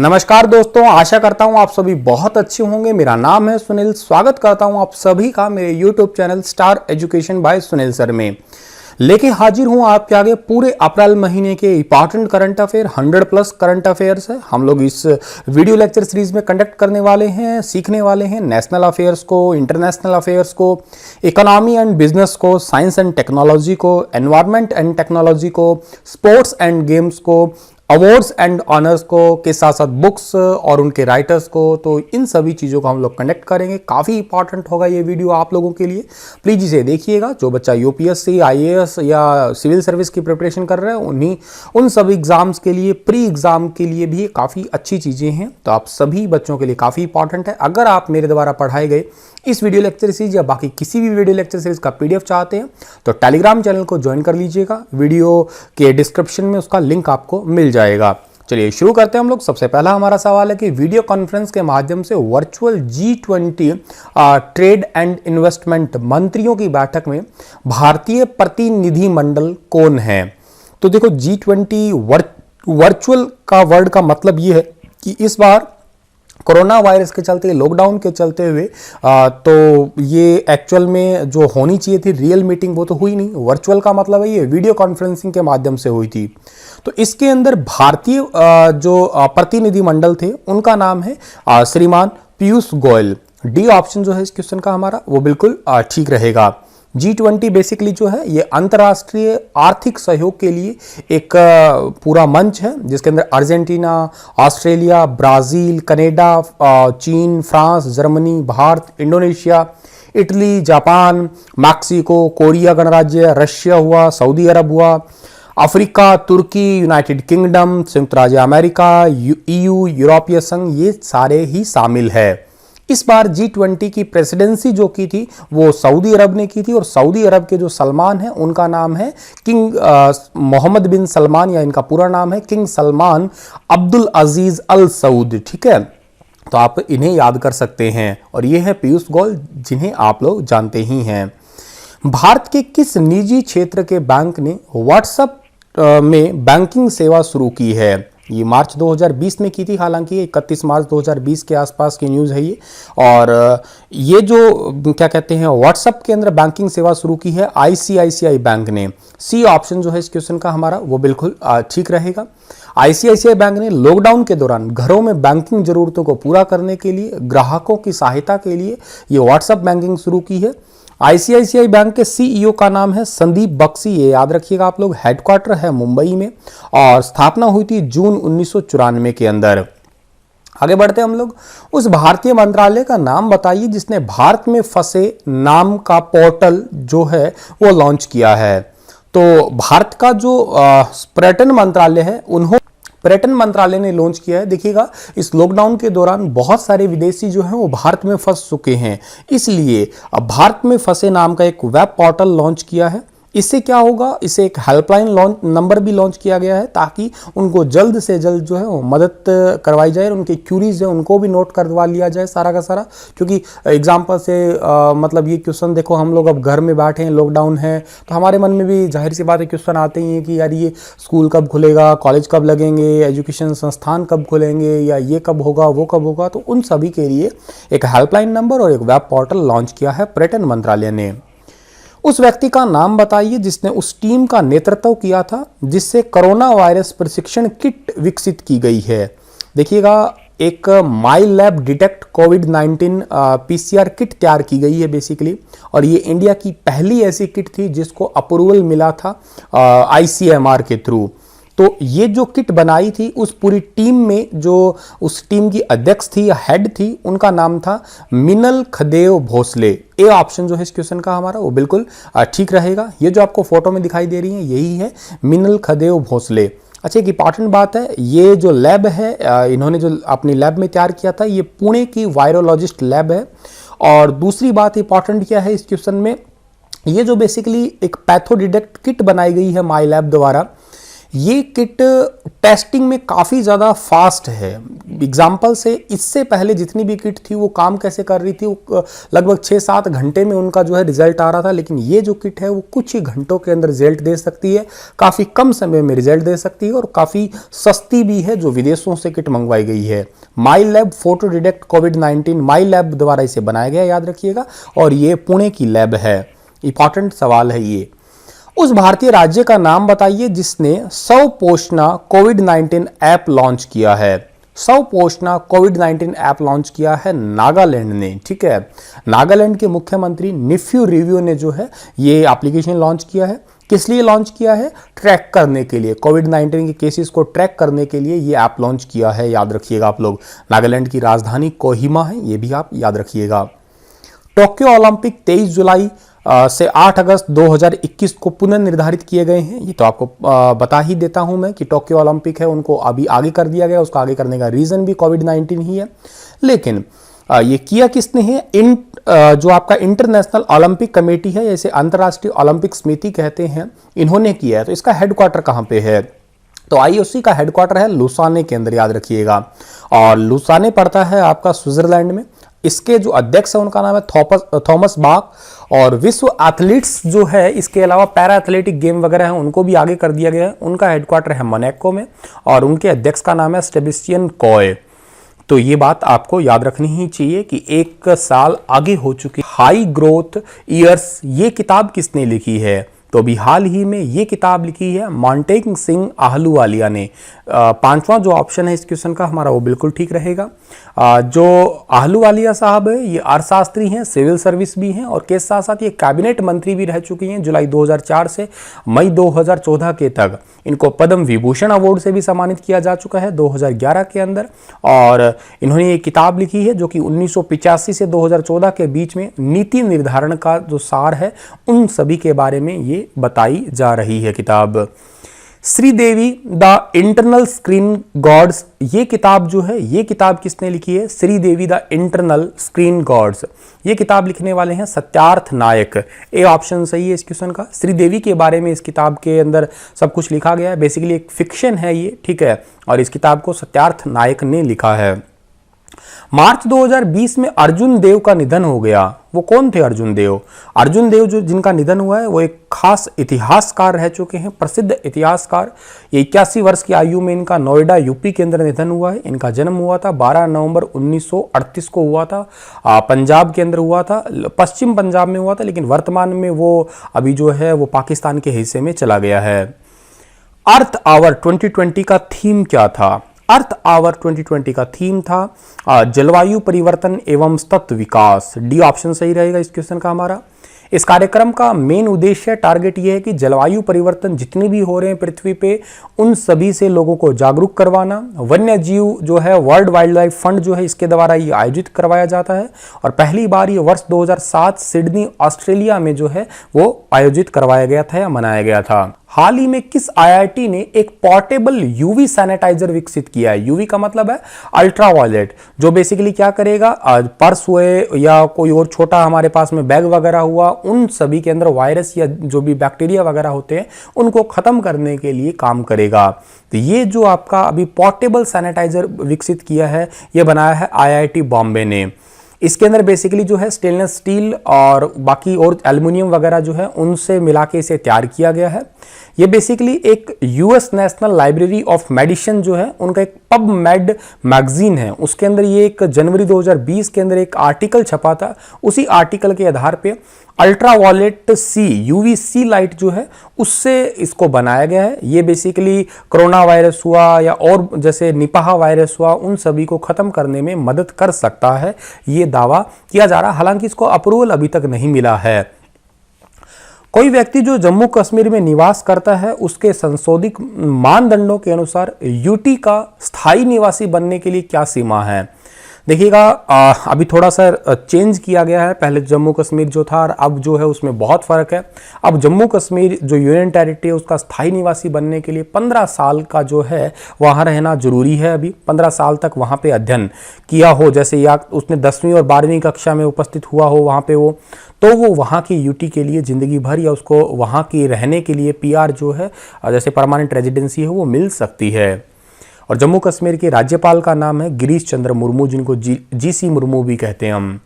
नमस्कार दोस्तों, आशा करता हूं आप सभी बहुत अच्छे होंगे। मेरा नाम है सुनील। स्वागत करता हूं आप सभी का मेरे YouTube channel star education by Sunil sir में। लेके हाजिर हूं आपके आगे पूरे अप्रैल महीने के important current affair 100+ current affairs है। हम लोग इस वीडियो लेक्चर सीरीज में कंडक्ट करने वाले हैं, सीखने वाले हैं नेशनल अफेयर्स को, इंटरनेशनल अफेयर्स को, इकोनॉमी एंड बिजनेस को, साइंस एंड टेक्नोलॉजी को, एनवायरमेंट एंड टेक्नोलॉजी को, स्पोर्ट्स एंड गेम्स को, अवार्ड्स एंड ऑनर्स को के साथ साथ बुक्स और उनके राइटर्स को। तो इन सभी चीज़ों को हम लोग कंडक्ट करेंगे। काफ़ी इंपॉर्टेंट होगा ये वीडियो आप लोगों के लिए। प्लीज़ इसे देखिएगा। जो बच्चा यूपीएससी, आईएएस या सिविल सर्विस की प्रिपरेशन कर रहे हैं उन सभी एग्जाम्स के लिए, प्री एग्जाम के लिए भी काफ़ी अच्छी चीज़ें हैं। तो आप सभी बच्चों के लिए काफ़ी इंपॉर्टेंट है। अगर आप मेरे द्वारा पढ़ाए गए इस वीडियो लेक्चर सीरीज या बाकी किसी भी वीडियो लेक्चर सीरीज का पीडीएफ चाहते हैं तो टेलीग्राम चैनल को ज्वाइन कर लीजिएगा। वीडियो के डिस्क्रिप्शन में उसका लिंक आपको मिल जाएगा। चलिए शुरू करते हैं हम लोग। सबसे पहला हमारा सवाल है कि वीडियो कॉन्फ्रेंस के माध्यम से virtual G20 trade and investment मंत्रियों की बैठक में भारतीय प्रतिनिधि मंडल कौन है? तो देखो, G20 वर्चुअल का वर्ड का मतलब ये है कि इस बार कोरोना वायरस के चलते, लॉकडाउन के चलते हुए तो ये एक्चुअल में जो होनी चाहिए थी रियल मीटिंग वो तो हुई नहीं। वर्चुअल का मतलब है ये वीडियो कॉन्फ्रेंसिंग के माध्यम से हुई थी। तो इसके अंदर भारतीय जो प्रतिनिधि मंडल थे उनका नाम है श्रीमान पीयूष गोयल। डी ऑप्शन जो है इस क्वेश्चन का हमारा वो बिल्कुल ठीक रहेगा। G20 बेसिकली जो है ये अंतर्राष्ट्रीय आर्थिक सहयोग के लिए एक पूरा मंच है जिसके अंदर अर्जेंटीना, ऑस्ट्रेलिया, ब्राजील, कनाडा, चीन, France, Germany, Bharat, Indonesia, Italy, Japan, Mexico, Korea गणराज्य, रशिया हुआ, सऊदी अरब हुआ, अफ्रीका, तुर्की, यूनाइटेड किंगडम, संयुक्त राज्य अमेरिका, EU, यूरोपीय संघ, ये सारे ही शामिल है। इस बार G20 की प्रेसिडेंसी जो की थी वो सऊदी अरब ने की थी और सऊदी अरब के जो सलमान हैं उनका नाम है किंग मोहम्मद बिन सलमान, या इनका पूरा नाम है किंग सलमान अब्दुल अजीज अल सऊद। ठीक है, तो आप इन्हें याद कर सकते हैं। और ये है पीयूष गोयल जिन्हें आप लोग जानते ही हैं। भारत के किस निजी क्षेत्र के बैंक ने व्हाट्सएप में बैंकिंग सेवा शुरू की है? ये मार्च 2020 में की थी, हालांकि 31 मार्च 2020 के आसपास की न्यूज़ है ये। और ये जो क्या कहते हैं व्हाट्सएप के अंदर बैंकिंग सेवा शुरू की है ICICI बैंक ने। सी ऑप्शन जो है इस क्वेश्चन का हमारा वो बिल्कुल ठीक रहेगा। ICICI बैंक ने लॉकडाउन के दौरान घरों में बैंकिंग जरूरतों को पूरा करने के लिए, ग्राहकों की सहायता के लिए ये व्हाट्सएप बैंकिंग शुरू की है। ICICI बैंक के CEO का नाम है संदीप बख्शी, ये याद रखिएगा आप लोग। हेडक्वार्टर है मुंबई में और स्थापना हुई थी जून 1994 के अंदर। आगे बढ़ते हैं हम लोग। उस भारतीय मंत्रालय का नाम बताइए जिसने भारत में फंसे नाम का पोर्टल जो है वो लॉन्च किया है। तो भारत का जो पर्यटन मंत्रालय है पर्यटन मंत्रालय ने लॉन्च किया है। देखिएगा, इस लॉकडाउन के दौरान बहुत सारे विदेशी जो हैं वो भारत में फंस चुके हैं, इसलिए अब भारत में फंसे नाम का एक वेब पोर्टल लॉन्च किया है। इससे क्या होगा, इसे एक हेल्पलाइन नंबर भी लॉन्च किया गया है ताकि उनको जल्द से जल्द जो है वो मदद करवाई जाए, उनके क्यूरीज है उनको भी नोट करवा लिया जाए सारा का सारा। क्योंकि एग्जाम्पल से मतलब ये क्वेश्चन देखो, हम लोग अब घर में बैठे हैं, लॉकडाउन है, तो हमारे मन में भी जाहिर सी बात है क्वेश्चन आते ही हैं कि यार ये स्कूल कब खुलेगा, कॉलेज कब लगेंगे, एजुकेशन संस्थान कब खुलेंगे, या ये कब होगा, वो कब होगा। तो उन सभी के लिए एक हेल्पलाइन नंबर और एक वेब पोर्टल लॉन्च किया है पर्यटन मंत्रालय ने। उस व्यक्ति का नाम बताइए जिसने उस टीम का नेतृत्व किया था जिससे कोरोना वायरस प्रशिक्षण किट विकसित की गई है। देखिएगा, एक माई लैब डिटेक्ट कोविड-19 PCR किट तैयार की गई है बेसिकली, और ये इंडिया की पहली ऐसी किट थी जिसको अप्रूवल मिला था ICMR के थ्रू। तो ये जो किट बनाई थी उस पूरी टीम में जो उस टीम की अध्यक्ष थी या हेड थी उनका नाम था मिनल खदेव भोसले। ए ऑप्शन जो है इस क्वेश्चन का हमारा वो बिल्कुल ठीक रहेगा। ये जो आपको फोटो में दिखाई दे रही है यही है मिनल खदेव भोसले। अच्छा, एक इंपॉर्टेंट बात है, ये जो लैब है इन्होंने जो अपनी लैब में तैयार किया था ये पुणे की वायरोलॉजिस्ट लैब है। और दूसरी बात इंपॉर्टेंट क्या है इस क्वेश्चन में, ये जो बेसिकली एक पैथो डिटेक्ट किट बनाई गई है माई लैब द्वारा, ये किट टेस्टिंग में काफ़ी ज़्यादा फास्ट है। एग्जाम्पल से इससे पहले जितनी भी किट थी वो काम कैसे कर रही थी, वो लगभग 6-7 घंटे में उनका जो है रिजल्ट आ रहा था, लेकिन ये जो किट है वो कुछ ही घंटों के अंदर रिजल्ट दे सकती है, काफ़ी कम समय में रिजल्ट दे सकती है और काफ़ी सस्ती भी है जो विदेशों से किट मंगवाई गई है। माई लैब फोटो डिटेक्ट कोविड-19 माई लैब द्वारा इसे बनाया गया, याद रखिएगा, और ये पुणे की लैब है। इंपॉर्टेंट सवाल है ये। उस भारतीय राज्य का नाम बताइए जिसने स्वपोषणा कोविड-19 ऐप लॉन्च किया है। स्वपोषणा कोविड-19 ऐप लॉन्च किया है नागालैंड ने, ठीक है। नागालैंड के मुख्यमंत्री निफ्यू रिव्यू ने जो है ये एप्लीकेशन लॉन्च किया है। किस लिए लॉन्च किया है? ट्रैक करने के लिए, कोविड-19 के केसेस को ट्रैक करने के लिए ये ऐप लॉन्च किया है, याद रखिएगा आप लोग। नागालैंड की राजधानी कोहिमा है, ये भी आप याद रखिएगा। टोक्यो ओलंपिक 23 जुलाई से 8 अगस्त 2021 को पुनर्निर्धारित किए गए हैं। ये तो आपको बता ही देता हूं मैं कि टोक्यो ओलंपिक है उनको अभी आगे कर दिया गया। उसको आगे करने का रीज़न भी कोविड-19 ही है, लेकिन ये किया किसने है? जो आपका इंटरनेशनल ओलंपिक कमेटी है, जैसे अंतर्राष्ट्रीय ओलंपिक समिति कहते हैं, इन्होंने किया है। तो इसका हेडक्वार्टर कहाँ पे है? तो आईओसी का हेडक्वार्टर है लुसाने के अंदर, याद रखिएगा। और लुसाने पड़ता है आपका स्विट्जरलैंड में। इसके जो अध्यक्ष है उनका नाम है थॉमस बाक। और विश्व एथलीट्स जो है, इसके अलावा पैरा एथलेटिक गेम वगैरह हैं, उनको भी आगे कर दिया गया है। उनका हेडक्वार्टर है मोनाको में और उनके अध्यक्ष का नाम है सेबेस्टियन कॉय। तो ये बात आपको याद रखनी ही चाहिए कि 1 साल आगे हो चुकी हाई ग्रोथ ईयर्स, ये किताब किसने लिखी है? तो अभी हाल ही में ये किताब लिखी है मांटेक सिंह आहलूवालिया ने। 5वां जो ऑप्शन है इस क्वेश्चन का हमारा वो बिल्कुल ठीक रहेगा। जो आहलूवालिया साहब है ये अर्थशास्त्री हैं, सिविल सर्विस भी हैं और के साथ साथ ये कैबिनेट मंत्री भी रह चुकी हैं। जुलाई 2004 से मई 2014 के तक इनको पद्म विभूषण अवार्ड से भी सम्मानित किया जा चुका है 2011 के अंदर। और इन्होंने ये किताब लिखी है जो कि 1985 से 2014 के बीच में नीति निर्धारण का जो सार है उन सभी के बारे में ये बताई जा रही है किताब। Sridevi the eternal screen goddess, ये किताब जो है, ये किताब किसने लिखी है? Sridevi the eternal screen goddess. ये किताब लिखने वाले हैं सत्यार्थ नायक। ए ऑप्शन सही है इस क्वेश्चन का। श्रीदेवी के बारे में इस किताब के अंदर सब कुछ लिखा गया है। बेसिकली एक फिक्शन है ये, ठीक है, और इस किताब को सत्यार्थ नायक ने लिखा है। मार्च 2020 में अर्जुन देव का निधन हो गया। वो कौन थे अर्जुन देव? अर्जुन देव जो जिनका निधन हुआ है वो एक खास इतिहासकार रह चुके हैं, प्रसिद्ध इतिहासकार। ये 81 वर्ष की आयु में इनका नोएडा यूपी के अंदर निधन हुआ है। इनका जन्म हुआ था 12 नवंबर 1938 को हुआ था। पंजाब के अंदर हुआ था, पश्चिम पंजाब में हुआ था, लेकिन वर्तमान में वो अभी जो है वो पाकिस्तान के हिस्से में चला गया है। अर्थ आवर 2020 का थीम क्या था? अर्थ आवर 2020 का थीम था जलवायु परिवर्तन एवं सतत विकास। डी ऑप्शन सही रहेगा इस क्वेश्चन का हमारा। इस कार्यक्रम का मेन उद्देश्य, टारगेट ये है कि जलवायु परिवर्तन जितने भी हो रहे हैं पृथ्वी पे उन सभी से लोगों को जागरूक करवाना। वन्य जीव जो है वर्ल्ड वाइल्ड लाइफ फंड जो है इसके द्वारा ये आयोजित करवाया जाता है और पहली बार ये वर्ष 2007 सिडनी ऑस्ट्रेलिया में जो है वो आयोजित करवाया गया था या मनाया गया था। हाल ही में किस आईआईटी ने एक पोर्टेबल यूवी सैनिटाइजर विकसित किया है? यूवी का मतलब है अल्ट्रावायलेट, जो बेसिकली क्या करेगा, पर्स हुए या कोई और छोटा हमारे पास में बैग वगैरह हुआ, उन सभी के अंदर वायरस या जो भी बैक्टीरिया वगैरह होते हैं उनको खत्म करने के लिए काम करेगा। तो ये जो आपका अभी पोर्टेबल सैनिटाइजर विकसित किया है ये बनाया है आईआईटी बॉम्बे ने। इसके अंदर बेसिकली जो है स्टेनलेस स्टील और बाकी और एल्युमिनियम वगैरह जो है उनसे मिला के इसे तैयार किया गया है। ये बेसिकली एक US national library of medicine जो है उनका एक पबमेड मैगजीन है, उसके अंदर ये एक जनवरी 2020 के अंदर एक आर्टिकल छपा था। उसी आर्टिकल के आधार पे अल्ट्रावायलेट सी यूवीसी लाइट जो है उससे इसको बनाया गया है। ये बेसिकली कोरोना वायरस हुआ या और जैसे निपाह वायरस हुआ उन सभी को खत्म करने में मदद कर सकता है, ये दावा किया जा रहा है। हालांकि इसको अप्रूवल अभी तक नहीं मिला है। कोई व्यक्ति जो जम्मू कश्मीर में निवास करता है उसके संशोधित मानदंडों के अनुसार यूटी का स्थायी निवासी बनने के लिए क्या सीमा है? देखिएगा अभी थोड़ा सा चेंज किया गया है। पहले जम्मू कश्मीर जो था और अब जो है उसमें बहुत फर्क है। अब जम्मू कश्मीर जो यूनियन टेरिटरी है उसका स्थायी निवासी बनने के लिए 15 साल का जो है वहाँ रहना जरूरी है। अभी 15 साल तक वहाँ पे अध्ययन किया हो, जैसे या उसने 10वीं और 12वीं कक्षा में उपस्थित हुआ हो वहाँ पे वो, तो वो वहाँ की यूटी के लिए ज़िंदगी भर या उसको वहाँ की रहने के लिए पीआर जो है जैसे परमानेंट रेजिडेंसी है वो मिल सकती है। और जम्मू कश्मीर के राज्यपाल का नाम है गिरीश चंद्र मुर्मू, जिनको जीसी मुर्मू भी कहते हैं हम।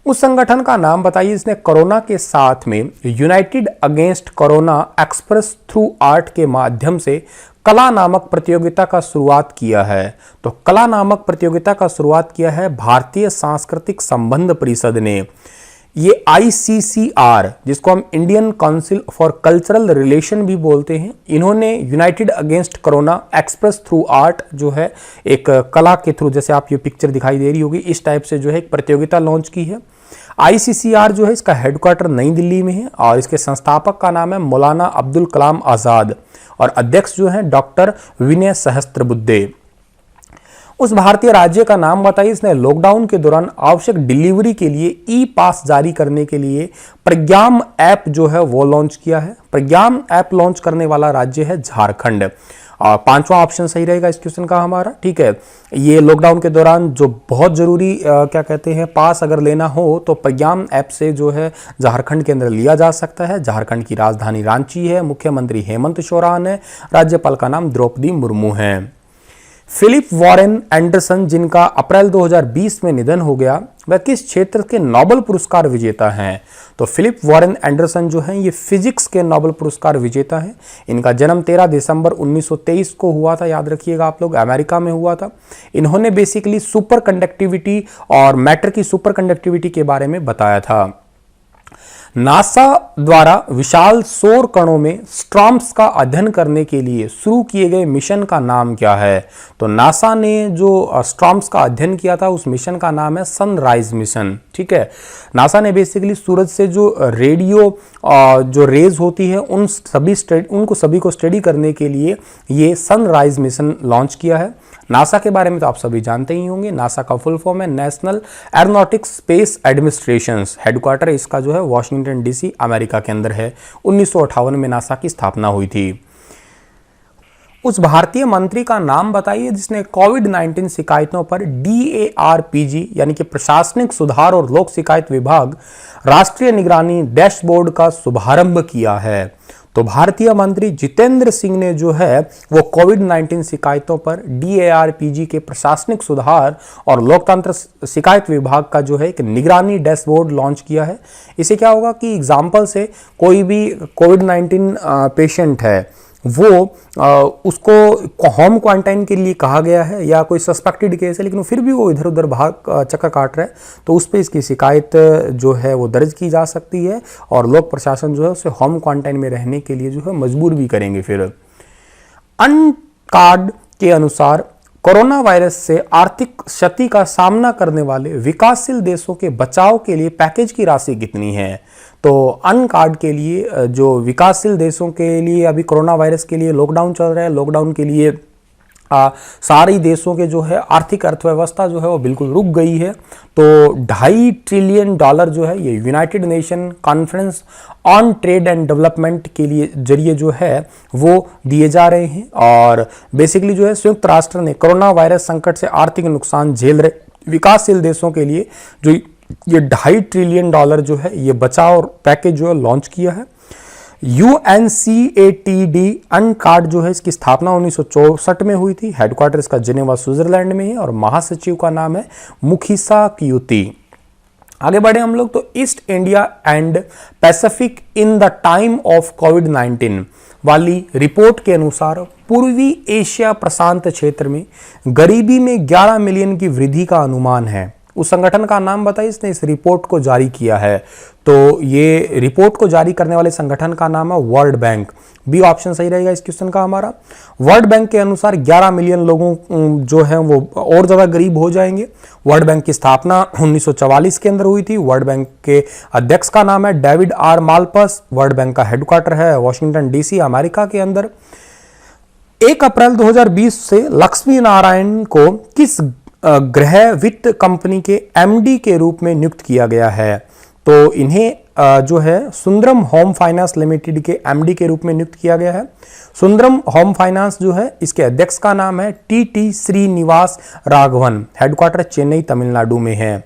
उस संगठन का नाम बताइए जिसने कोरोना के साथ में United against corona express through art के माध्यम से कला नामक प्रतियोगिता का शुरुआत किया है। तो कला नामक प्रतियोगिता का शुरुआत किया है भारतीय सांस्कृतिक संबंध परिषद ने। ये ICCR, जिसको हम Indian council for cultural relation भी बोलते हैं, इन्होंने United against corona express through art जो है एक कला के थ्रू, जैसे आप ये पिक्चर दिखाई दे रही होगी इस टाइप से जो है एक प्रतियोगिता लॉन्च की है। ICCR जो है इसका हेडक्वार्टर नई दिल्ली में है और इसके संस्थापक का नाम है मौलाना अब्दुल कलाम आज़ाद और अध्यक्ष जो है डॉक्टर विनय सहस्त्रबुद्धे। उस भारतीय राज्य का नाम बताइए इसने लॉकडाउन के दौरान आवश्यक डिलीवरी के लिए ई पास जारी करने के लिए प्रज्ञाम ऐप जो है वो लॉन्च किया है। प्रज्ञाम ऐप लॉन्च करने वाला राज्य है झारखंड। और 5वां ऑप्शन सही रहेगा इस क्वेश्चन का हमारा, ठीक है। ये लॉकडाउन के दौरान जो बहुत जरूरी क्या कहते हैं पास अगर लेना हो तो प्रज्ञाम ऐप से जो है झारखंड के अंदर लिया जा सकता है। झारखंड की राजधानी रांची है, मुख्यमंत्री हेमंत सोरेन है, राज्यपाल का नाम द्रौपदी मुर्मू है। फिलिप वॉरेन एंडरसन, जिनका अप्रैल 2020 में निधन हो गया, वह किस क्षेत्र के नोबेल पुरस्कार विजेता हैं? तो फिलिप वॉरेन एंडरसन जो हैं ये फिजिक्स के नोबेल पुरस्कार विजेता हैं। इनका जन्म 13 दिसंबर 1923 को हुआ था, याद रखिएगा आप लोग, अमेरिका में हुआ था। इन्होंने बेसिकली सुपर कंडक्टिविटी और मैटर की सुपर कंडक्टिविटी के बारे में बताया था। नासा द्वारा विशाल सौर कणों में स्टॉर्म्स का अध्ययन करने के लिए शुरू किए गए मिशन का नाम क्या है? तो नासा ने जो स्टॉर्म्स का अध्ययन किया था उस मिशन का नाम है सनराइज मिशन, ठीक है। नासा ने बेसिकली सूरज से जो रेडियो जो रेज होती है उनको सभी को स्टडी करने के लिए ये सनराइज मिशन लॉन्च किया है। नासा के बारे में तो आप सभी जानते ही होंगे। नासा का फुल फॉर्म है national aeronautics space administration. Headquarter इसका जो है वॉशिंगटन DC अमेरिका के अंदर है। 1958 में नासा की स्थापना हुई थी। उस भारतीय मंत्री का नाम बताइए जिसने कोविड-19 शिकायतों पर DARPG यानी कि प्रशासनिक सुधार और लोक शिकायत विभाग राष्ट्रीय निगरानी डैशबोर्ड का शुभारंभ किया है। तो भारतीय मंत्री जितेंद्र सिंह ने जो है वो कोविड-19 शिकायतों पर DARPG के प्रशासनिक सुधार और लोकतंत्र शिकायत विभाग का जो है एक निगरानी डैशबोर्ड लॉन्च किया है। इससे क्या होगा कि एग्जाम्पल से कोई भी कोविड-19 पेशेंट है वो उसको होम क्वारंटाइन के लिए कहा गया है या कोई सस्पेक्टेड केस है लेकिन फिर भी वो इधर उधर भाग चक्कर काट रहा है तो उस पर इसकी शिकायत जो है वो दर्ज की जा सकती है और लोक प्रशासन जो है उसे होम क्वारंटाइन में रहने के लिए जो है मजबूर भी करेंगे। फिर अनकार्ड के अनुसार कोरोना वायरस से आर्थिक क्षति का सामना करने वाले विकासशील देशों के बचाव के लिए पैकेज की राशि कितनी है? तो अनकार्ड के लिए जो विकासशील देशों के लिए अभी कोरोना वायरस के लिए लॉकडाउन चल रहा है, लॉकडाउन के लिए सारी देशों के जो है आर्थिक अर्थव्यवस्था जो है वो बिल्कुल रुक गई है। तो $2.5 ट्रिलियन जो है ये United nation conference on trade and development के लिए जरिए जो है वो दिए जा रहे हैं। और बेसिकली जो है संयुक्त राष्ट्र ने कोरोना वायरस संकट से आर्थिक नुकसान झेल रहे विकासशील देशों के लिए जो ये $2.5 ट्रिलियन जो है ये बचाव पैकेज जो है लॉन्च किया है। UNCATD अनकार्ड जो है इसकी स्थापना 1964 में हुई थी। हेडक्वार्टर इसका जिनेवा स्विट्जरलैंड में है और महासचिव का नाम है मुखिसा कियुती। आगे बढ़े हम लोग तो east India and Pacific in the time of कोविड-19 वाली रिपोर्ट के अनुसार पूर्वी एशिया प्रशांत क्षेत्र में गरीबी में 11 मिलियन की वृद्धि का अनुमान है। उस संगठन का नाम बताइए इसने इस रिपोर्ट को जारी किया है। तो ये रिपोर्ट को जारी करने वाले संगठन का नाम है वर्ल्ड बैंक। बी ऑप्शन सही रहेगा इस क्वेश्चन का हमारा। वर्ल्ड बैंक के अनुसार 11 मिलियन लोगों जो है वो और ज्यादा गरीब हो जाएंगे। वर्ल्ड बैंक की स्थापना 1944 के अंदर हुई थी। वर्ल्ड बैंक के अध्यक्ष का नाम है डेविड आर मालपस। वर्ल्ड बैंक का हेडक्वार्टर है वॉशिंगटन DC अमेरिका के अंदर। 1 अप्रैल 2020 से लक्ष्मी नारायण को किस गृह वित्त कंपनी के एमडी के रूप में नियुक्त किया गया है। तो इन्हें जो है सुंदरम होम फाइनेंस लिमिटेड के एमडी के रूप में नियुक्त किया गया है। सुंदरम होम फाइनेंस जो है, इसके अध्यक्ष का नाम है टी श्रीनिवास राघवन, हेडक्वार्टर चेन्नई तमिलनाडु में है।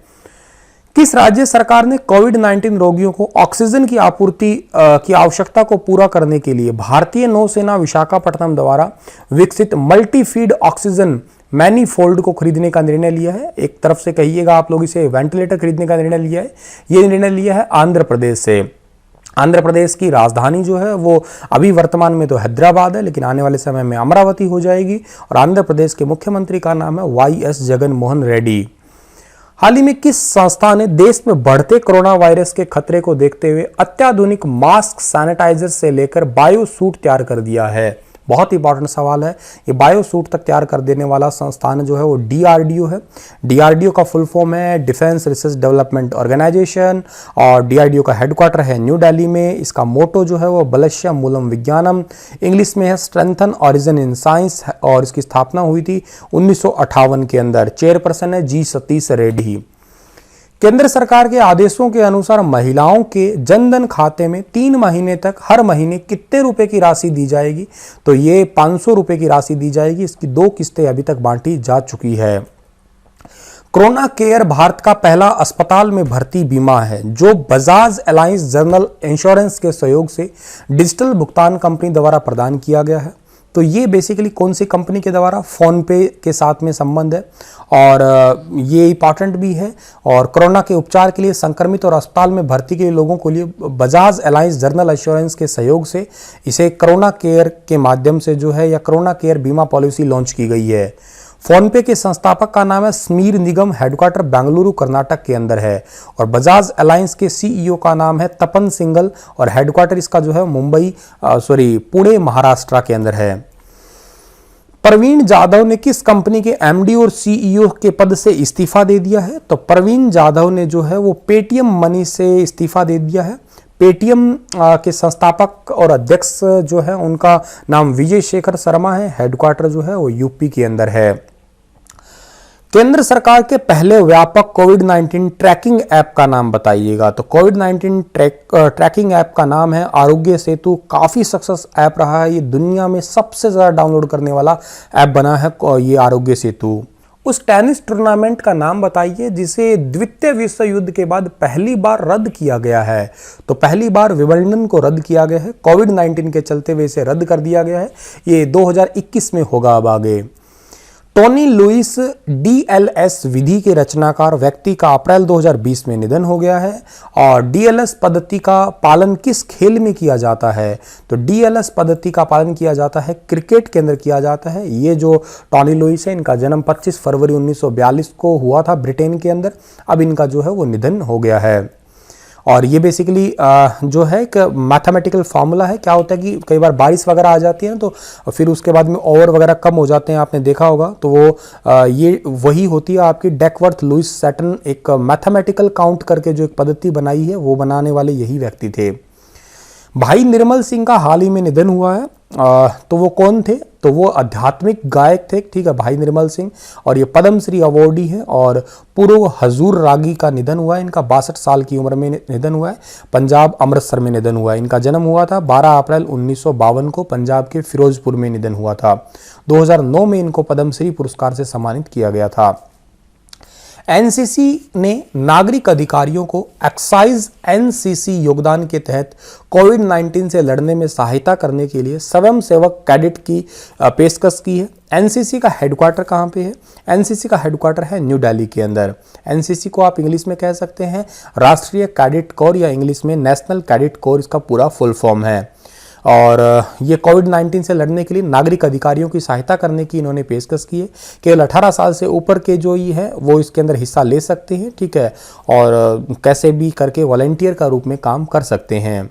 किस राज्य सरकार ने कोविड-19 रोगियों को ऑक्सीजन की आपूर्ति की आवश्यकता को पूरा करने के लिए भारतीय नौसेना विशाखापट्टनम द्वारा विकसित मल्टी फीड ऑक्सीजन मैनीफोल्ड को खरीदने का निर्णय लिया है? एक तरफ से कहिएगा आप लोग इसे वेंटिलेटर खरीदने का निर्णय लिया है। यह निर्णय लिया है आंध्र प्रदेश से। आंध्र प्रदेश की राजधानी जो है वो अभी वर्तमान में तो हैदराबाद है, लेकिन आने वाले समय में अमरावती हो जाएगी। और आंध्र प्रदेश के मुख्यमंत्री का नाम है वाई.एस. जगनमोहन रेड्डी। हाल ही में किस संस्था ने देश में बढ़ते कोरोना वायरस के खतरे को देखते हुए अत्याधुनिक मास्क, सैनिटाइजर से लेकर बायो सूट तैयार कर दिया है? बहुत इंपॉर्टेंट सवाल है। ये बायो सूट तक तैयार कर देने वाला संस्थान जो है वो डीआरडीओ है। डीआरडीओ का फुल फॉर्म है डिफेंस रिसर्च डेवलपमेंट ऑर्गेनाइजेशन, और डीआरडीओ का हेडक्वार्टर है न्यू दिल्ली में। इसका मोटो जो है वो बलश्य मूलम विज्ञानम, इंग्लिश में है स्ट्रेंथन ऑरिजिन इन साइंस, और इसकी स्थापना हुई थी 1958 के अंदर। चेयरपर्सन है जी सतीश रेड्डी। केंद्र सरकार के आदेशों के अनुसार महिलाओं के जनधन खाते में 3 महीने तक हर महीने कितने रुपए की राशि दी जाएगी? तो ये 500 रुपए की राशि दी जाएगी। इसकी 2 किस्तें अभी तक बांटी जा चुकी है। कोरोना केयर भारत का पहला अस्पताल में भर्ती बीमा है जो बजाज एलायंस जनरल इंश्योरेंस के सहयोग से डिजिटल भुगतान कंपनी द्वारा प्रदान किया गया है। तो ये बेसिकली कौन सी कंपनी के द्वारा? फोन पे के साथ में संबंध है, और ये इंपॉर्टेंट भी है। और कोरोना के उपचार के लिए संक्रमित और अस्पताल में भर्ती के लोगों के लिए बजाज एलायंस जनरल इंश्योरेंस के सहयोग से इसे कोरोना केयर के माध्यम से जो है, या कोरोना केयर बीमा पॉलिसी लॉन्च की गई है। फोन पे के संस्थापक का नाम है समीर निगम, हेडक्वार्टर बेंगलुरु कर्नाटक के अंदर है। और बजाज एलायंस के सीईओ का नाम है तपन सिंघल, और हेडक्वार्टर इसका जो है पुणे महाराष्ट्र के अंदर है। प्रवीण जाधव ने किस कंपनी के एमडी और सीईओ के पद से इस्तीफा दे दिया है? तो प्रवीण जाधव ने जो है वो पेटीएम मनी से इस्तीफा दे दिया है। पेटीएम के संस्थापक और अध्यक्ष जो है उनका नाम विजय शेखर शर्मा है, हेडक्वार्टर जो है वो यूपी के अंदर है। केंद्र सरकार के पहले व्यापक कोविड-19 ट्रैकिंग ऐप का नाम बताइएगा? तो कोविड-19 ट्रैकिंग ऐप का नाम है आरोग्य सेतु। काफी सक्सेस ऐप रहा है, ये दुनिया में सबसे ज्यादा डाउनलोड करने वाला ऐप बना है ये आरोग्य सेतु। उस टेनिस टूर्नामेंट का नाम बताइए जिसे द्वितीय विश्व युद्ध के बाद पहली बार रद्द किया गया है? तो पहली बार विंबलडन को रद्द किया गया है। कोविड-19 के चलते हुए इसे रद्द कर दिया गया है। ये 2021 में होगा अब आगे। टोनी लुइस डीएलएस विधि के रचनाकार व्यक्ति का अप्रैल 2020 में निधन हो गया है। और डीएलएस पद्धति का पालन किस खेल में किया जाता है? तो डीएलएस पद्धति का पालन किया जाता है क्रिकेट के अंदर किया जाता है। ये जो टोनी लुइस है, इनका जन्म 25 फरवरी 1942 को हुआ था ब्रिटेन के अंदर। अब इनका जो है वो निधन हो गया है। और ये बेसिकली जो है एक मैथमेटिकल फार्मूला है। क्या होता है कि कई बार बारिश वगैरह आ जाती है तो फिर उसके बाद में ओवर वगैरह कम हो जाते हैं, आपने देखा होगा। तो वो ये वही होती है आपकी डेकवर्थ लुइस सैटन, एक मैथमेटिकल काउंट करके जो एक पद्धति बनाई है वो बनाने वाले यही व्यक्ति थे। भाई निर्मल सिंह का हाल ही में निधन हुआ है। तो वो कौन थे? तो वो आध्यात्मिक गायक थे, ठीक है, भाई निर्मल सिंह। और ये पद्मश्री अवार्डी है और पूर्व हजूर रागी का निधन हुआ है। इनका 62 साल की उम्र में निधन हुआ है। पंजाब अमृतसर में निधन हुआ है। इनका जन्म हुआ था 12 अप्रैल 1952 को, पंजाब के फिरोजपुर में निधन हुआ था। 2009 में इनको पद्मश्री पुरस्कार से सम्मानित किया गया था। एनसीसी ने नागरिक अधिकारियों को एक्साइज एनसीसी योगदान के तहत कोविड-19 से लड़ने में सहायता करने के लिए स्वयंसेवक कैडेट की पेशकश की है। एनसीसी का हेडक्वार्टर कहाँ पे है? एनसीसी का हेडक्वार्टर है न्यू दिल्ली के अंदर। एनसीसी को आप इंग्लिश में कह सकते हैं राष्ट्रीय कैडेट कोर, या इंग्लिश में नेशनल कैडेट कोर इसका पूरा फुल फॉर्म है। और ये कोविड-19 से लड़ने के लिए नागरिक अधिकारियों की सहायता करने की इन्होंने पेशकश की है। केवल 18 साल से ऊपर के जो ये है वो इसके अंदर हिस्सा ले सकते हैं, ठीक है, और कैसे भी करके वॉलंटियर का रूप में काम कर सकते हैं।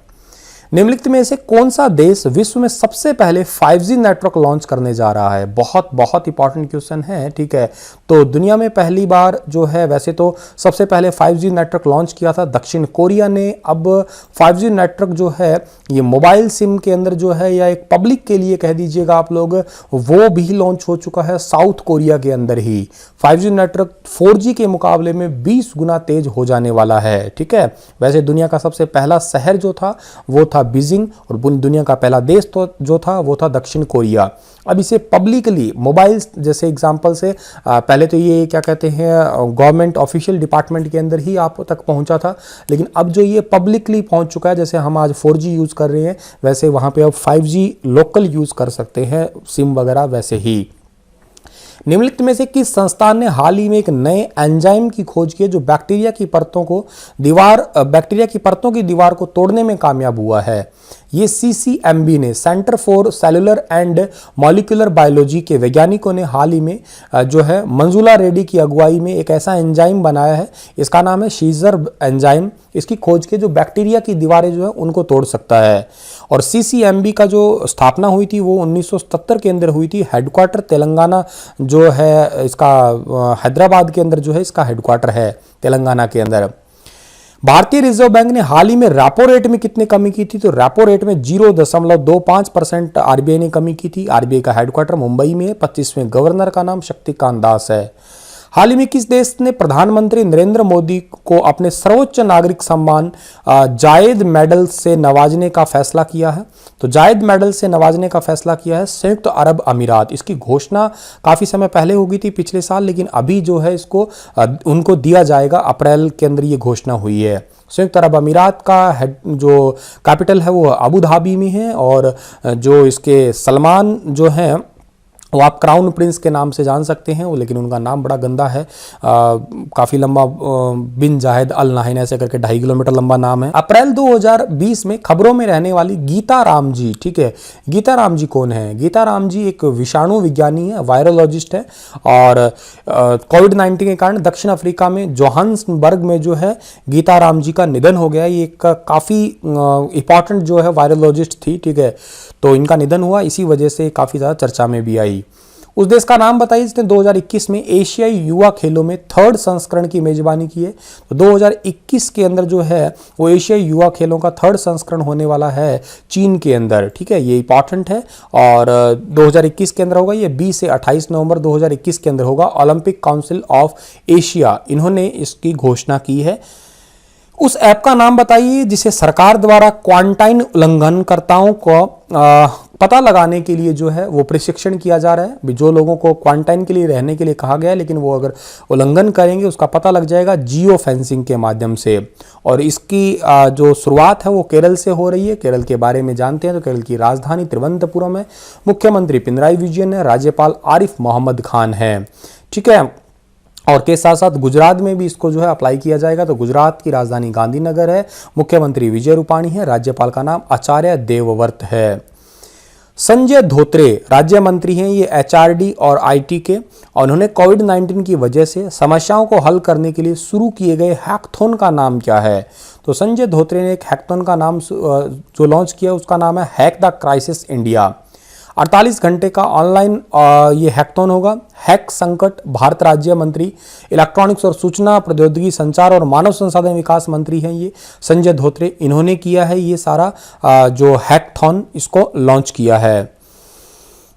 निम्नलिखित में से कौन सा देश विश्व में सबसे पहले 5G नेटवर्क लॉन्च करने जा रहा है? बहुत बहुत इंपॉर्टेंट क्वेश्चन है, ठीक है। तो दुनिया में पहली बार जो है, वैसे तो सबसे पहले 5G नेटवर्क लॉन्च किया था दक्षिण कोरिया ने। अब 5G नेटवर्क जो है ये मोबाइल सिम के अंदर जो है, या एक पब्लिक के लिए कह दीजिएगा आप लोग, वो भी लॉन्च हो चुका है साउथ कोरिया के अंदर ही। 5G नेटवर्क 4G के मुकाबले में 20 गुना तेज हो जाने वाला है, ठीक है। वैसे दुनिया का सबसे पहला शहर जो था वो था बीजिंग, और दुनिया का पहला देश तो जो था वो था दक्षिण कोरिया। अब इसे पब्लिकली मोबाइल जैसे एग्जांपल से पहले तो ये क्या कहते हैं गवर्नमेंट ऑफिशियल डिपार्टमेंट के अंदर ही आप तक पहुंचा था, लेकिन अब जो ये पब्लिकली पहुंच चुका है, जैसे हम आज 4G यूज़ कर रहे हैं वैसे वहाँ पे अब 5G लोकल यूज़ कर सकते हैं सिम वगैरह वैसे ही। निम्नलिखित में से किस संस्थान ने हाल ही में एक नए एंजाइम की खोज की है जो बैक्टीरिया की परतों की दीवार को तोड़ने में कामयाब हुआ है? ये CCMB ने, centre for cellular and molecular biology के वैज्ञानिकों ने हाल ही में जो है मंजूला रेड्डी की अगुवाई में एक ऐसा एंजाइम बनाया है, इसका नाम है शीजर एंजाइम। इसकी खोज के जो बैक्टीरिया की दीवारें जो है उनको तोड़ सकता है। और CCMB का जो स्थापना हुई थी वो 1977 के अंदर हुई थी। हेडक्वार्टर तेलंगाना जो है इसका, हैदराबाद के अंदर जो है इसका हेडक्वार्टर है तेलंगाना के अंदर। भारतीय रिजर्व बैंक ने हाल ही में रेपो रेट में कितनी कमी की थी? तो रेपो रेट में 0.25% RBI ने कमी की थी। RBI का हेडक्वार्टर मुंबई में है। 25वें गवर्नर का नाम शक्तिकांत दास है। हाल ही में किस देश ने प्रधानमंत्री नरेंद्र मोदी को अपने सर्वोच्च नागरिक सम्मान जायद मेडल से नवाजने का फैसला किया है? तो जायद मेडल से नवाजने का फैसला किया है संयुक्त अरब अमीरात। इसकी घोषणा काफ़ी समय पहले हो गई थी पिछले साल, लेकिन अभी जो है इसको उनको दिया जाएगा। अप्रैल के अंदर ये घोषणा हुई है। संयुक्त अरब अमीरात का जो कैपिटल है वो अबू धाबी में है, और जो इसके सलमान जो हैं वो आप क्राउन प्रिंस के नाम से जान सकते हैं, लेकिन उनका नाम बड़ा गंदा है, काफ़ी लंबा, बिन जायद अल नाहिन ऐसे करके 2.5 किलोमीटर लंबा नाम है। अप्रैल 2020 में खबरों में रहने वाली गीता राम जी, ठीक है, गीता राम जी कौन है? गीता राम जी एक विषाणु विज्ञानी है, वायरोलॉजिस्ट है, और कोविड-19 के कारण दक्षिण अफ्रीका में जोहान्सबर्ग में जो है गीता राम जी का निधन हो गया। ये एक काफ़ी इंपॉर्टेंट जो है वायरोलॉजिस्ट थी, ठीक है। तो इनका निधन हुआ, इसी वजह से काफ़ी ज़्यादा चर्चा में भी आई। उस देश का नाम बताइए जिसने 2021 में एशियाई युवा खेलों में 3rd संस्करण की मेजबानी की है। तो 2021 के अंदर जो है वो एशियाई युवा खेलों का 3rd संस्करण होने वाला है चीन के अंदर, ठीक है। ये इंपॉर्टेंट है, और 2021 के अंदर होगा, ये 20 से 28 नवंबर 2021 के अंदर होगा। ओलंपिक काउंसिल ऑफ एशिया इन्होंने इसकी घोषणा की है। उस ऐप का नाम बताइए जिसे सरकार द्वारा क्वारंटाइन उल्लंघनकर्ताओं को पता लगाने के लिए जो है वो प्रशिक्षण किया जा रहा है। जो लोगों को क्वारंटाइन के लिए रहने के लिए कहा गया है, लेकिन वो अगर उल्लंघन करेंगे उसका पता लग जाएगा जियो फेंसिंग के माध्यम से। और इसकी जो शुरुआत है वो केरल से हो रही है। केरल के बारे में जानते हैं तो केरल की राजधानी तिरुवनंतपुरम है। मुख्यमंत्री पिनराई विजयन है, राज्यपाल आरिफ मोहम्मद खान है, ठीक है। और के साथ साथ गुजरात में भी इसको जो है अप्लाई किया जाएगा। तो गुजरात की राजधानी गांधीनगर है, मुख्यमंत्री विजय रूपाणी है, राज्यपाल का नाम आचार्य देवव्रत है। संजय धोत्रे राज्य मंत्री हैं, ये HRD और IT के, और उन्होंने कोविड-19 की वजह से समस्याओं को हल करने के लिए शुरू किए गए हैकथॉन का नाम क्या है? तो संजय धोत्रे ने एक हैकथॉन का नाम जो लॉन्च किया उसका नाम है हैक द क्राइसिस इंडिया। 48 घंटे का ऑनलाइन ये हैकथॉन होगा। हैक संकट भारत राज्य मंत्री इलेक्ट्रॉनिक्स और सूचना प्रौद्योगिकी संचार और मानव संसाधन विकास मंत्री हैं ये संजय धोत्रे। इन्होंने किया है ये सारा जो हैकथॉन इसको लॉन्च किया है।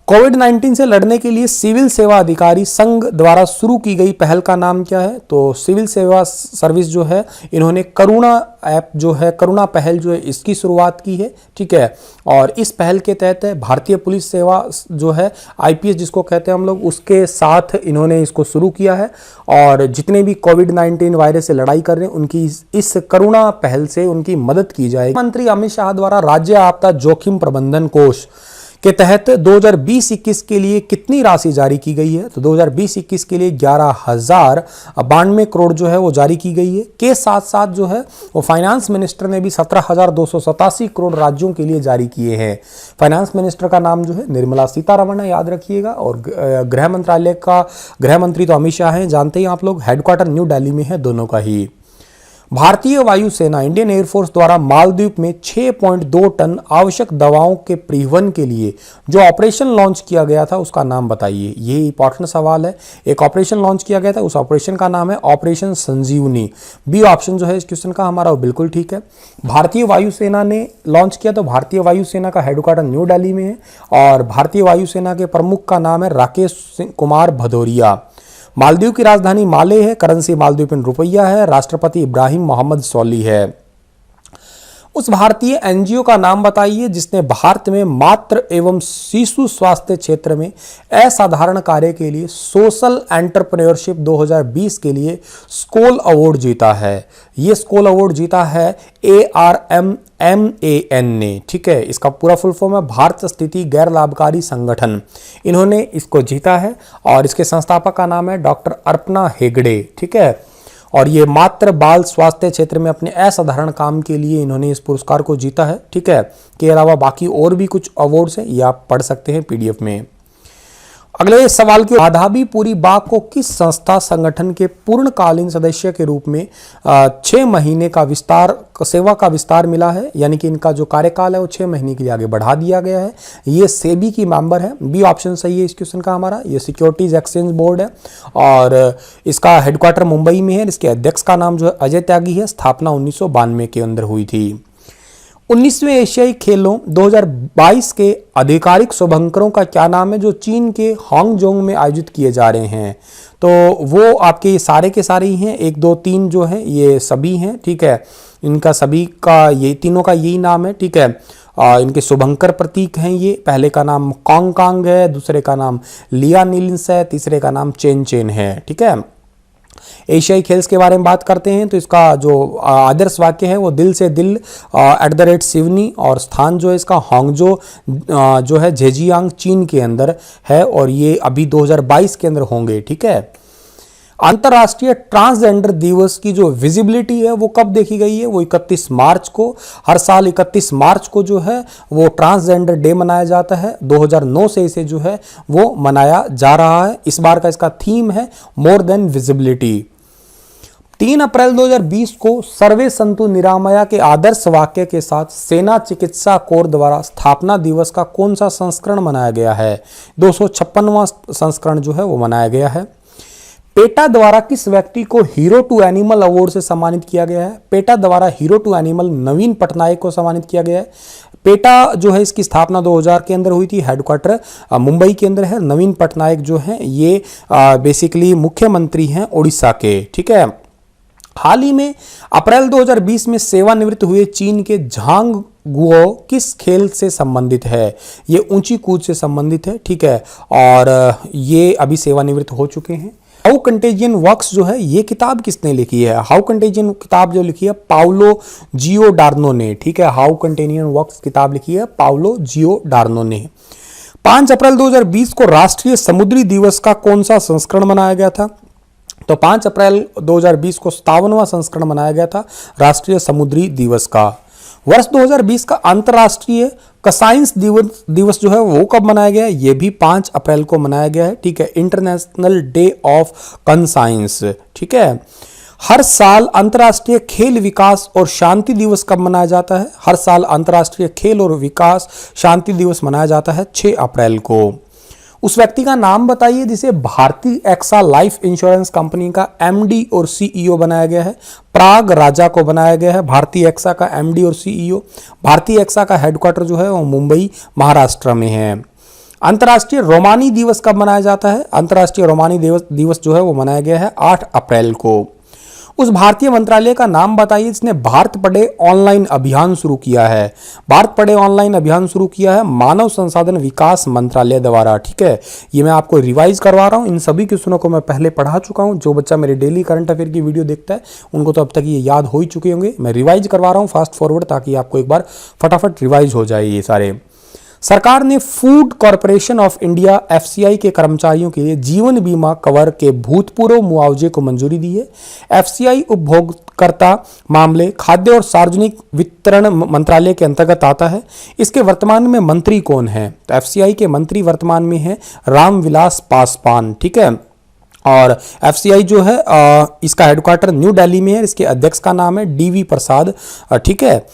कोविड-19 से लड़ने के लिए सिविल सेवा अधिकारी संघ द्वारा शुरू की गई पहल का नाम क्या है? तो सिविल सेवा सर्विस जो है इन्होंने करुणा ऐप जो है, करुणा पहल जो है इसकी शुरुआत की है, ठीक है। और इस पहल के तहत भारतीय पुलिस सेवा जो है IPS जिसको कहते हैं हम लोग, उसके साथ इन्होंने इसको शुरू किया है। और जितने भी कोविड-19 वायरस से लड़ाई कर रहे हैं उनकी इस करुणा पहल से उनकी मदद की जाएगी। मंत्री अमित शाह द्वारा राज्य आपदा जोखिम प्रबंधन कोष के तहत 2020-21 के लिए कितनी राशि जारी की गई है? तो 2020-21 के लिए 11,092 करोड़ जो है वो जारी की गई है। के साथ साथ जो है वो फाइनेंस मिनिस्टर ने भी 17,287 करोड़ राज्यों के लिए जारी किए हैं। फाइनेंस मिनिस्टर का नाम जो है निर्मला सीतारमण है, याद रखिएगा। और गृह मंत्रालय का गृह मंत्री तो अमित शाह हैं, जानते ही आप लोग। हेडक्वार्टर न्यू दिल्ली में है दोनों का ही। भारतीय वायुसेना इंडियन एयरफोर्स द्वारा मालदीव में 6.2 टन आवश्यक दवाओं के परिवहन के लिए जो ऑपरेशन लॉन्च किया गया था उसका नाम बताइए। ये इंपॉर्टेंट सवाल है। एक ऑपरेशन लॉन्च किया गया था, उस ऑपरेशन का नाम है ऑपरेशन संजीवनी। बी ऑप्शन जो है इस क्वेश्चन का हमारा वो बिल्कुल ठीक है। भारतीय वायुसेना ने लॉन्च किया तो भारतीय वायुसेना का हेडक्वार्टर न्यू दिल्ली में है और भारतीय वायुसेना के प्रमुख का नाम है राकेश कुमार भदौरिया। मालदीव की राजधानी माले है, करेंसी मालदीव रुपया है, राष्ट्रपति इब्राहिम मोहम्मद सोली है। उस भारतीय एनजीओ का नाम बताइए जिसने भारत में मातृ एवं शिशु स्वास्थ्य क्षेत्र में असाधारण कार्य के लिए सोशल एंटरप्रेन्योरशिप 2020 के लिए स्कोल अवार्ड जीता है। ये स्कोल अवार्ड जीता है ARMMAN ने, ठीक है। इसका पूरा फुल फॉर्म है भारत स्थिति गैर लाभकारी संगठन। इन्होंने इसको जीता है और इसके संस्थापक का नाम है डॉक्टर अर्पणा हेगड़े, ठीक है। और ये मातृ बाल स्वास्थ्य क्षेत्र में अपने असाधारण काम के लिए इन्होंने इस पुरस्कार को जीता है, ठीक है। के अलावा बाकी और भी कुछ अवार्ड्स हैं, ये आप पढ़ सकते हैं PDF में। अगले सवाल की राधाबीपुरी बाग को किस संस्था संगठन के पूर्णकालीन सदस्य के रूप में 6 महीने का सेवा का विस्तार मिला है, यानी कि इनका जो कार्यकाल है वो 6 महीने के लिए आगे बढ़ा दिया गया है। ये सेबी की मेंबर है। बी ऑप्शन सही है इस क्वेश्चन का हमारा। ये सिक्योरिटीज एक्सचेंज बोर्ड है और इसका हेडक्वार्टर मुंबई में है। इसके अध्यक्ष का नाम जो है अजय त्यागी है। स्थापना 1992 के अंदर हुई थी। 19वें एशियाई खेलों 2022 के आधिकारिक शुभंकरों का क्या नाम है जो चीन के हांगजोंग में आयोजित किए जा रहे हैं? तो वो आपके ये सारे के सारे ही हैं, 1 2 3 जो है ये सभी हैं, ठीक है। इनका सभी का ये तीनों का यही नाम है, ठीक है। इनके शुभंकर प्रतीक हैं। ये पहले का नाम कांग कांग है, दूसरे का नाम लिया नीलिंस है, तीसरे का नाम चेन चेन है, ठीक है। एशियाई खेल्स के बारे में बात करते हैं तो इसका जो आदर्श वाक्य है वो दिल से दिल @सिवनी और स्थान जो है इसका हांगजो जो है झेजियांग चीन के अंदर है और ये अभी 2022 के अंदर होंगे, ठीक है। अंतर्राष्ट्रीय ट्रांसजेंडर दिवस की जो विजिबिलिटी है वो कब देखी गई है? वो 31 मार्च को। हर साल 31 मार्च को जो है वो ट्रांसजेंडर डे मनाया जाता है। 2009 से इसे जो है वो मनाया जा रहा है। इस बार का इसका थीम है मोर देन विजिबिलिटी। 3 अप्रैल 2020 को सर्वे संतु निरामया के आदर्श वाक्य के साथ सेना चिकित्सा कोर द्वारा स्थापना दिवस का कौन सा संस्करण मनाया गया है? 256वां संस्करण जो है वो मनाया गया है। पेटा द्वारा किस व्यक्ति को हीरो टू एनिमल अवार्ड से सम्मानित किया गया है? पेटा द्वारा हीरो टू एनिमल नवीन पटनायक को सम्मानित किया गया है। पेटा जो है इसकी स्थापना 2000 के अंदर हुई थी। हेडक्वार्टर मुंबई के अंदर है। नवीन पटनायक जो है ये बेसिकली मुख्यमंत्री हैं उड़ीसा के, ठीक है। हाल ही में अप्रैल 2020 में सेवानिवृत्त हुए चीन के झांग गुओ किस खेल से संबंधित है? ये ऊंची कूद से संबंधित है, ठीक है। और ये अभी सेवानिवृत्त हो चुके हैं। हाउ कंटेजियन वर्क्स जो है ये किताब किसने लिखी है? हाउ कंटेजियन किताब जो लिखी है पाउलो जियोडार्नो ने, ठीक है। हाउ कंटेजियन वर्क्स किताब लिखी है पाउलो जियोडार्नो ने। 5 अप्रैल 2020 को राष्ट्रीय समुद्री दिवस का कौन सा संस्करण मनाया गया था? तो 5 अप्रैल 2020 को 57वां संस्करण मनाया गया था राष्ट्रीय समुद्री दिवस का। वर्ष 2020 का अंतर्राष्ट्रीय साइंस दिवस जो है वो कब मनाया गया है? ये भी 5 अप्रैल को मनाया गया है, ठीक है। इंटरनेशनल डे ऑफ कंसाइंस, ठीक है। हर साल अंतर्राष्ट्रीय खेल विकास और शांति दिवस कब मनाया जाता है? हर साल अंतर्राष्ट्रीय खेल और विकास शांति दिवस मनाया जाता है 6 अप्रैल को। उस व्यक्ति का नाम बताइए जिसे भारतीय एक्सा लाइफ इंश्योरेंस कंपनी का MD और CEO बनाया गया है। प्राग राजा को बनाया गया है भारतीय एक्सा का MD और CEO। भारतीय एक्सा का हेडक्वार्टर जो है वो मुंबई महाराष्ट्र में है। अंतर्राष्ट्रीय रोमानी दिवस कब मनाया जाता है? अंतर्राष्ट्रीय रोमानी दिवस जो है वो मनाया गया है 8 अप्रैल को। उस भारतीय मंत्रालय का नाम बताइए जिसने भारत पढ़े ऑनलाइन अभियान शुरू किया है। भारत पढ़े ऑनलाइन अभियान शुरू किया है मानव संसाधन विकास मंत्रालय द्वारा, ठीक है। ये मैं आपको रिवाइज करवा रहा हूँ। इन सभी क्वेश्चनों को मैं पहले पढ़ा चुका हूँ। जो बच्चा मेरे डेली करंट अफेयर की वीडियो देखता है उनको तो अब तक ये याद हो ही चुके होंगे। मैं रिवाइज करवा रहा हूँ फास्ट फॉरवर्ड, ताकि आपको एक बार फटाफट रिवाइज हो जाए ये सारे। सरकार ने food corporation of India FCI के कर्मचारियों के लिए जीवन बीमा कवर के भूतपूर्व मुआवजे को मंजूरी दी है। FCI उपभोक्ता मामले, खाद्य और सार्वजनिक वितरण मंत्रालय के अंतर्गत आता है। इसके वर्तमान में मंत्री कौन है? तो FCI के मंत्री वर्तमान में है रामविलास पासवान, ठीक है। और एफसीआई जो है इसका हेडक्वार्टर न्यू दिल्ली में है। इसके अध्यक्ष का नाम है डीवी प्रसाद। ठीक है।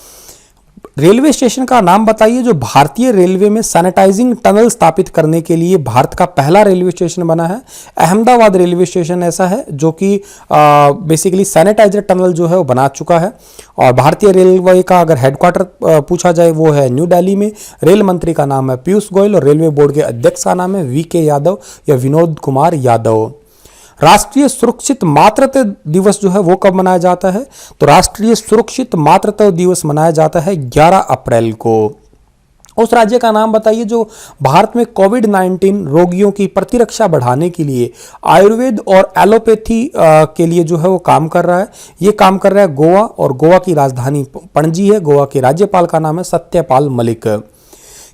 रेलवे स्टेशन का नाम बताइए जो भारतीय रेलवे में सैनिटाइजिंग टनल स्थापित करने के लिए भारत का पहला रेलवे स्टेशन बना है। अहमदाबाद रेलवे स्टेशन ऐसा है जो कि बेसिकली सैनिटाइजर टनल जो है वो बना चुका है। और भारतीय रेलवे का अगर हेडक्वार्टर पूछा जाए वो है न्यू दिल्ली में। रेल मंत्री का नाम है पीयूष गोयल और रेलवे बोर्ड के अध्यक्ष का नाम है वीके यादव या विनोद कुमार यादव। राष्ट्रीय सुरक्षित मातृत्व दिवस जो है वो कब मनाया जाता है? तो राष्ट्रीय सुरक्षित मातृत्व दिवस मनाया जाता है 11 अप्रैल को। उस राज्य का नाम बताइए जो भारत में कोविड-19 रोगियों की प्रतिरक्षा बढ़ाने के लिए आयुर्वेद और एलोपैथी के लिए जो है वो काम कर रहा है। ये काम कर रहा है गोवा, और गोवा की राजधानी पणजी है। गोवा के राज्यपाल का नाम है सत्यपाल मलिक।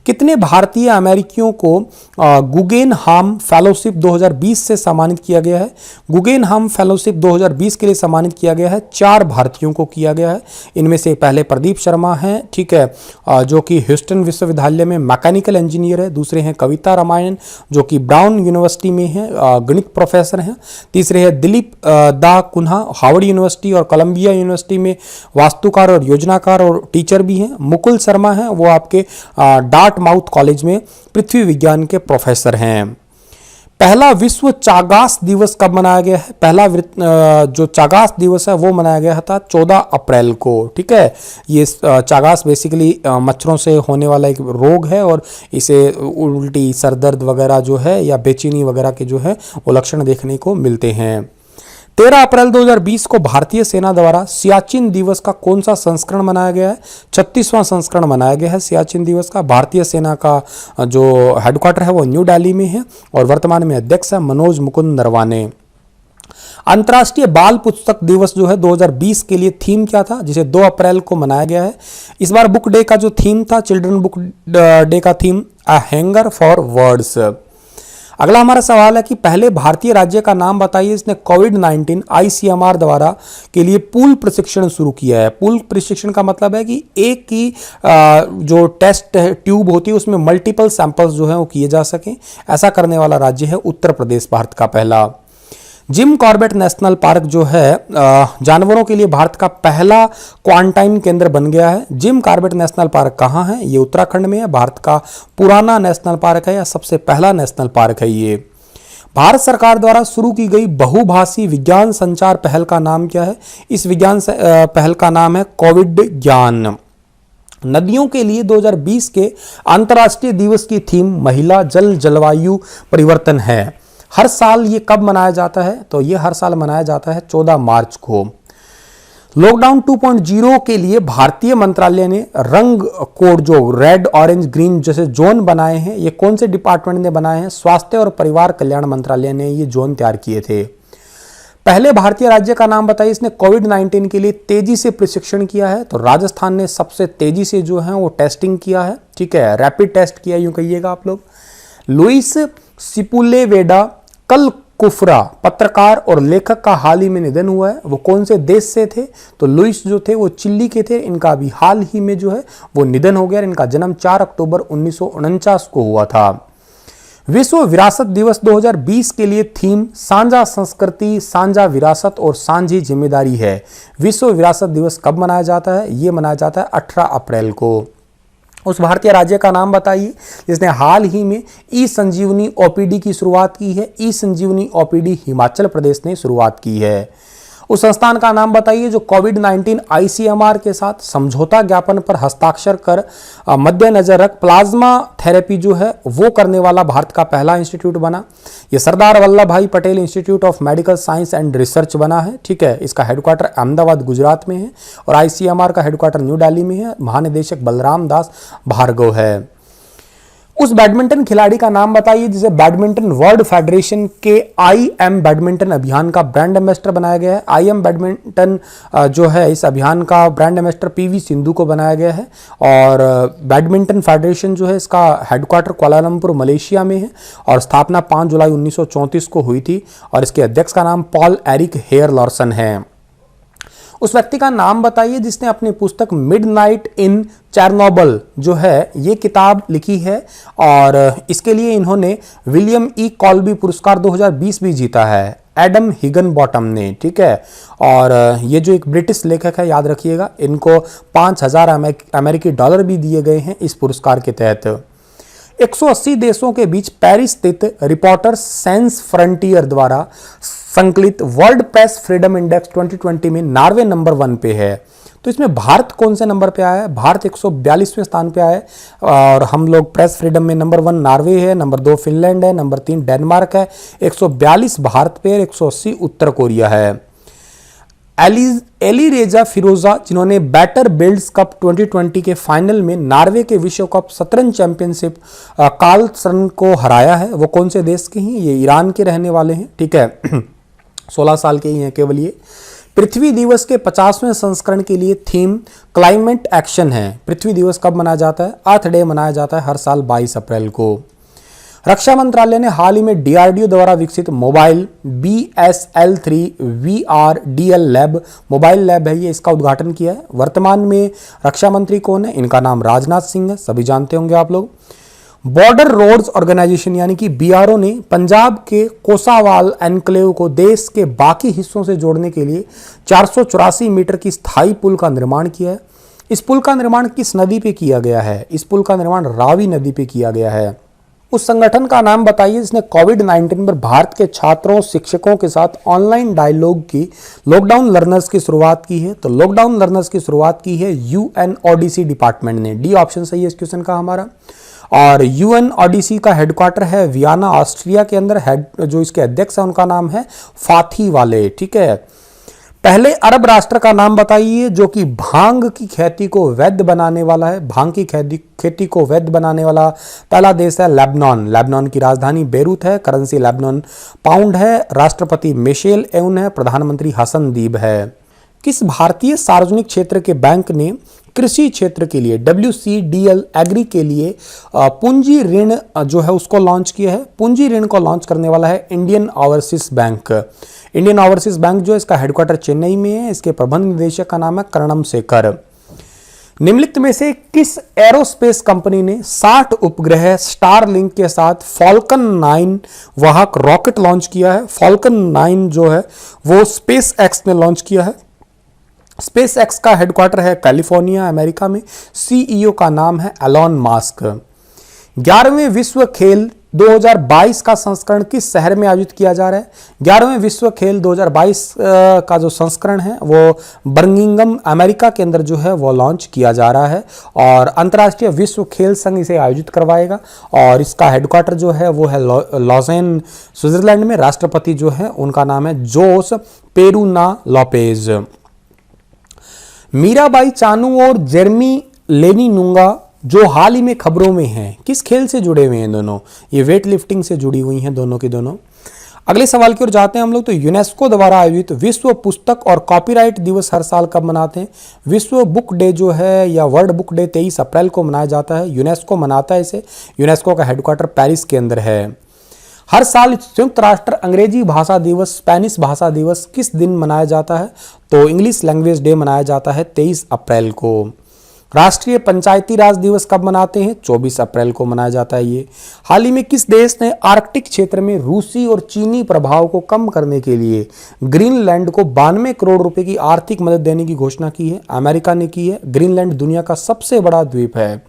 कितने भारतीय अमेरिकियों को गुगेनहाम फेलोशिप 2020 से सम्मानित किया गया है? गुगेनहाम फेलोशिप 2020 के लिए सम्मानित किया गया है 4 भारतीयों को किया गया है। इनमें से पहले प्रदीप शर्मा हैं, ठीक है, जो कि ह्यूस्टन विश्वविद्यालय में मैकेनिकल इंजीनियर है। दूसरे हैं कविता रामायण जो कि ब्राउन यूनिवर्सिटी में है, गणित प्रोफेसर हैं। तीसरे हैं दिलीप दा कुन्हा, हार्वर्ड यूनिवर्सिटी और कोलंबिया यूनिवर्सिटी में वास्तुकार और योजनाकार और टीचर भी हैं। मुकुल शर्मा हैं, वो आपके डार्टमाउथ कॉलेज में पृथ्वी विज्ञान के प्रोफेसर हैं। पहला विश्व चागास दिवस कब मनाया गया है? पहला जो चागास दिवस है वो मनाया गया था 14 अप्रैल को। ठीक है। ये चागास बेसिकली मच्छरों से होने वाला एक रोग है और इसे उल्टी, सरदर्द वगैरह जो है या बेचैनी वगैरह के जो है वो लक्षण देखने को मिलते हैं। 13 अप्रैल 2020 को भारतीय सेना द्वारा सियाचिन दिवस का कौन सा संस्करण मनाया गया है? 36वां संस्करण मनाया गया है सियाचिन दिवस का। भारतीय सेना का जो हेडक्वार्टर है वो न्यू दिल्ली में है और वर्तमान में अध्यक्ष है मनोज मुकुंद नरवाने। अंतर्राष्ट्रीय बाल पुस्तक दिवस जो है 2020 के लिए थीम क्या था, जिसे 2 अप्रैल को मनाया गया है? इस बार बुक डे का जो थीम था, चिल्ड्रन बुक डे का theme a hanger for words. अगला हमारा सवाल है कि पहले भारतीय राज्य का नाम बताइए इसने कोविड-19 आईसीएमआर द्वारा के लिए पूल प्रशिक्षण शुरू किया है। पूल प्रशिक्षण का मतलब है कि एक की जो टेस्ट ट्यूब होती है उसमें मल्टीपल सैंपल्स जो है वो किए जा सकें। ऐसा करने वाला राज्य है उत्तर प्रदेश, भारत का पहला। जिम कॉर्बेट नेशनल पार्क जो है जानवरों के लिए भारत का पहला क्वारंटाइन केंद्र बन गया है। जिम कॉर्बेट नेशनल पार्क कहाँ है? ये उत्तराखंड में है। भारत का पुराना नेशनल पार्क है या सबसे पहला नेशनल पार्क है ये। भारत सरकार द्वारा शुरू की गई बहुभाषी विज्ञान संचार पहल का नाम क्या है? इस विज्ञान पहल का नाम है कोविड ज्ञान। नदियों के लिए 2020 के अंतर्राष्ट्रीय दिवस की थीम महिला जल जलवायु परिवर्तन है। हर साल ये कब मनाया जाता है? तो ये हर साल मनाया जाता है 14 मार्च को। लॉकडाउन 2.0 के लिए भारतीय मंत्रालय ने रंग कोड जो रेड, ऑरेंज, ग्रीन जैसे जोन बनाए हैं, ये कौन से डिपार्टमेंट ने बनाए हैं? स्वास्थ्य और परिवार कल्याण मंत्रालय ने ये जोन तैयार किए थे। पहले भारतीय राज्य का नाम बताइए इसने कोविड-19 के लिए तेजी से प्रशिक्षण किया है। तो राजस्थान ने सबसे तेजी से जो है वो टेस्टिंग किया है। ठीक है, रैपिड टेस्ट किया, यूं कहिएगा आप लोग। लुइस सिपुलेवेडा कल कुफ्रा पत्रकार और लेखक का हाल ही में निधन हुआ है। वो कौन से देश से थे? तो लुइस जो थे वो चिली के थे। इनका अभी हाल ही में जो है वो निधन हो गया। इनका जन्म 4 अक्टूबर 1949 को हुआ था। विश्व विरासत दिवस 2020 के लिए थीम साझा संस्कृति, साझा विरासत और साझी जिम्मेदारी है। विश्व विरासत दिवस कब मनाया जाता है? ये मनाया जाता है 18 अप्रैल को। उस भारतीय राज्य का नाम बताइए जिसने हाल ही में ई संजीवनी ओपीडी की शुरुआत की है। ई संजीवनी ओपीडी हिमाचल प्रदेश ने शुरुआत की है। उस संस्थान का नाम बताइए जो कोविड-19 आईसीएमआर के साथ समझौता ज्ञापन पर हस्ताक्षर कर मद्देनजर रख प्लाज्मा थेरेपी जो है वो करने वाला भारत का पहला इंस्टीट्यूट बना। ये सरदार वल्लभ भाई Patel institute of medical science and research बना है। ठीक है, इसका हेडक्वार्टर अहमदाबाद गुजरात में है और आईसीएमआर का हेडक्वार्टर न्यू दिल्ली में है। महानिदेशक बलराम दास भार्गव है। उस बैडमिंटन खिलाड़ी का नाम बताइए जिसे बैडमिंटन वर्ल्ड फेडरेशन के IM बैडमिंटन अभियान का ब्रांड एम्बेसडर बनाया गया है। IM बैडमिंटन जो है इस अभियान का ब्रांड एम्बेसडर PV सिंधु को बनाया गया है और बैडमिंटन फेडरेशन जो है इसका हेडक्वार्टर कुआलालंपुर मलेशिया में है और स्थापना 5 जुलाई 1934 को हुई थी और इसके अध्यक्ष का नाम पॉल एरिक हेयर लॉर्सन है। उस व्यक्ति का नाम बताइए जिसने अपनी पुस्तक मिडनाइट इन चेरनोबिल जो है ये किताब लिखी है और इसके लिए इन्होंने विलियम E. कॉल्बी पुरस्कार 2020 भी जीता है। एडम हिगनबॉटम ने, ठीक है। और ये जो एक ब्रिटिश लेखक है, याद रखिएगा, इनको 5000 अमेरिकी डॉलर भी दिए गए हैं इस पुरस्कार के तहत। 180 देशों के बीच पेरिस स्थित रिपोर्टर्स सैंस फ्रंटियर द्वारा संकलित वर्ल्ड प्रेस फ्रीडम इंडेक्स 2020 में नॉर्वे नंबर 1 पे है। तो इसमें भारत कौन से नंबर पे आया है? भारत 142वें स्थान पे आया है। और हम लोग प्रेस फ्रीडम में नंबर 1 नॉर्वे है, नंबर 2 फिनलैंड है, नंबर 3 डेनमार्क है, 142 भारत पे, 180 उत्तर कोरिया है। एली रेजा फिरोजा, जिन्होंने बैटर बिल्ड्स कप 2020 के फाइनल में नॉर्वे के विश्व कप शतरंज चैंपियनशिप कार्लसन को हराया है, वो कौन से देश के हैं? ये ईरान के रहने वाले हैं, ठीक है। 16 साल के ही हैं केवल ये। पृथ्वी दिवस के 50वें संस्करण के लिए थीम क्लाइमेट एक्शन है। पृथ्वी दिवस कब मनाया जाता है? अर्थ डे मनाया जाता है हर साल 22 अप्रैल को। रक्षा मंत्रालय ने हाल ही में डीआरडीओ द्वारा विकसित mobile BSL-3 VRDL lab, mobile lab है ये, इसका उद्घाटन किया है। वर्तमान में रक्षा मंत्री कौन है? इनका नाम राजनाथ सिंह है, सभी जानते होंगे आप लोग। बॉर्डर रोड्स ऑर्गेनाइजेशन यानी कि BRO ने पंजाब के कोसावाल एनक्लेव को देश के बाकी हिस्सों से जोड़ने के लिए 484 मीटर की स्थायी पुल का निर्माण किया है। इस पुल का निर्माण किस नदी पे किया गया है? इस पुल का निर्माण रावी नदी पे किया गया है। उस संगठन का नाम बताइए जिसने कोविड-19 पर भारत के छात्रों शिक्षकों के साथ ऑनलाइन डायलॉग की लॉकडाउन लर्नर्स की शुरुआत की है। तो लॉकडाउन लर्नर्स की शुरुआत की है UNODC डिपार्टमेंट ने। डी ऑप्शन सही है इस क्वेश्चन का हमारा। और UNODC का हेडक्वार्टर है वियना ऑस्ट्रिया के अंदर। जो इसके अध्यक्ष है उनका नाम है फाथी वाले, ठीक है। पहले अरब राष्ट्र का नाम बताइए जो कि भांग की खेती को वैध बनाने वाला है। भांग की खेती को वैध बनाने वाला पहला देश है लेबनान। लेबनान की राजधानी बेरूत है, करेंसी लेबनान पाउंड है, राष्ट्रपति मिशेल एउन है, प्रधानमंत्री हसन दीब है। किस भारतीय सार्वजनिक क्षेत्र के बैंक ने कृषि क्षेत्र के लिए WCDL एग्री के लिए पूंजी ऋण जो है उसको लॉन्च किया है? पूंजी ऋण को लॉन्च करने वाला है Indian overseas bank. Indian overseas bank जो है इसका हेडक्वार्टर चेन्नई में है। इसके प्रबंध निदेशक का नाम है करणम शेखर। निम्नलिखित में से किस एरोस्पेस कंपनी ने 60 उपग्रह स्टारलिंक के साथ फॉल्कन 9 वाहक रॉकेट लॉन्च किया है? फॉल्कन 9 जो है वो स्पेस एक्स ने लॉन्च किया है। स्पेस एक्स का हेडक्वार्टर है कैलिफोर्निया अमेरिका में। CEO का नाम है एलॉन मास्क। 11वें विश्व खेल 2022 का संस्करण किस शहर में आयोजित किया जा रहा है? 11वें विश्व खेल 2022 का जो संस्करण है वो बर्मिंघम अमेरिका के अंदर जो है वो लॉन्च किया जा रहा है। और अंतर्राष्ट्रीय विश्व खेल संघ इसे आयोजित करवाएगा। और इसका हेडक्वार्टर जो है वो है लॉजेन स्विट्जरलैंड में। राष्ट्रपति जो है उनका नाम है जोस पेरुना लोपेज। मीराबाई चानू और जेरमी लेनी नुंगा जो हाल ही में खबरों में हैं, किस खेल से जुड़े हुए हैं दोनों? ये वेट लिफ्टिंग से जुड़ी हुई हैं दोनों की दोनों। अगले सवाल की ओर जाते हैं हम लोग। तो यूनेस्को द्वारा आयोजित विश्व पुस्तक और कॉपीराइट दिवस हर साल कब मनाते हैं? विश्व बुक डे जो है या वर्ल्ड बुक डे 23 अप्रैल को मनाया जाता है। यूनेस्को मनाता है इसे। यूनेस्को का हेडक्वार्टर पेरिस के अंदर है। हर साल संयुक्त राष्ट्र अंग्रेजी भाषा दिवस, स्पेनिश भाषा दिवस किस दिन मनाया जाता है? तो इंग्लिश लैंग्वेज डे मनाया जाता है 23 अप्रैल को। राष्ट्रीय पंचायती राज दिवस कब मनाते हैं? 24 अप्रैल को मनाया जाता है ये। हाल ही में किस देश ने आर्कटिक क्षेत्र में रूसी और चीनी प्रभाव को कम करने के लिए ग्रीनलैंड को 92 करोड़ रुपए की आर्थिक मदद देने की घोषणा की है? अमेरिका ने की है। ग्रीनलैंड दुनिया का सबसे बड़ा द्वीप है।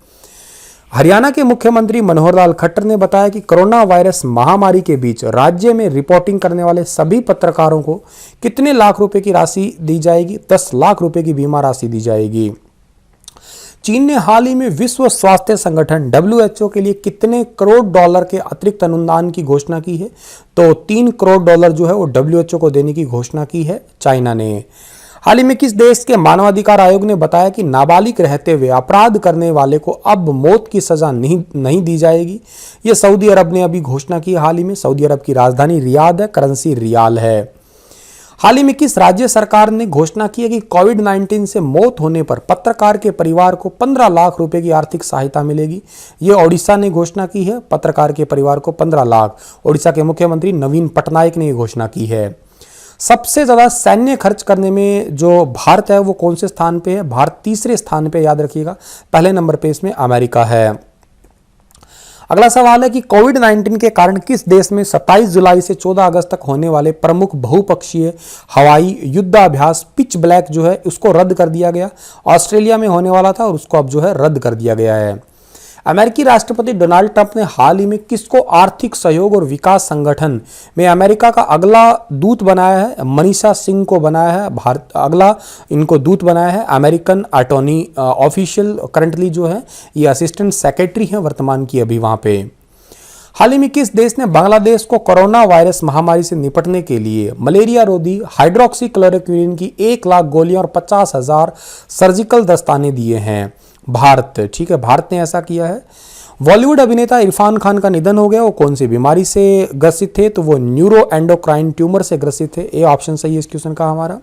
हरियाणा के मुख्यमंत्री मनोहर लाल खट्टर ने बताया कि कोरोना वायरस महामारी के बीच राज्य में रिपोर्टिंग करने वाले सभी पत्रकारों को कितने लाख रुपए की राशि दी जाएगी? 10 लाख रुपए की बीमा राशि दी जाएगी। चीन ने हाल ही में विश्व स्वास्थ्य संगठन WHO के लिए कितने करोड़ डॉलर के अतिरिक्त अनुदान की घोषणा की है? तो 3 करोड़ डॉलर जो है वो WHO को देने की घोषणा की है चाइना ने। हाल ही में किस देश के मानवाधिकार आयोग ने बताया कि नाबालिग रहते हुए अपराध करने वाले को अब मौत की सजा नहीं दी जाएगी? ये सऊदी अरब ने अभी घोषणा की। हाल ही में सऊदी अरब की राजधानी रियाद है, करेंसी रियाल है। हाल ही में किस राज्य सरकार ने घोषणा की है कि कोविड-19 से मौत होने पर पत्रकार के परिवार को 15 लाख रुपए की आर्थिक सहायता मिलेगी? ये ओडिशा ने घोषणा की है। पत्रकार के परिवार को 15 लाख। ओडिशा के मुख्यमंत्री नवीन पटनायक ने घोषणा की है। सबसे ज्यादा सैन्य खर्च करने में जो भारत है वो कौन से स्थान पे है? भारत तीसरे स्थान पे, याद रखिएगा। पहले नंबर पे इसमें अमेरिका है। अगला सवाल है कि कोविड-19 के कारण किस देश में 27 जुलाई से 14 अगस्त तक होने वाले प्रमुख बहुपक्षीय हवाई युद्धाभ्यास पिच ब्लैक जो है उसको रद्द कर दिया गया। ऑस्ट्रेलिया में होने वाला था और उसको अब जो है रद्द कर दिया गया है। अमेरिकी राष्ट्रपति डोनाल्ड ट्रंप ने हाल ही में किसको आर्थिक सहयोग और विकास संगठन में अमेरिका का अगला दूत बनाया है? मनीषा सिंह को बनाया है। भारत अगला इनको दूत बनाया है। अमेरिकन अटॉर्नी ऑफिशियल करंटली जो है ये असिस्टेंट सेक्रेटरी हैं वर्तमान की अभी वहां पे। हाल ही में किस देश ने बांग्लादेश को कोरोना वायरस महामारी से निपटने के लिए मलेरिया रोधी हाइड्रोक्सी क्लोरोक्विन की 1 लाख गोलियां और 50,000 सर्जिकल दस्ताने दिए हैं? भारत। ठीक है, भारत ने ऐसा किया है। बॉलीवुड अभिनेता इरफान खान का निधन हो गया। वो कौन सी बीमारी से ग्रसित थे? तो वो न्यूरो एंडोक्राइन ट्यूमर से ग्रसित थे। ये ऑप्शन सही है इस क्वेश्चन का हमारा।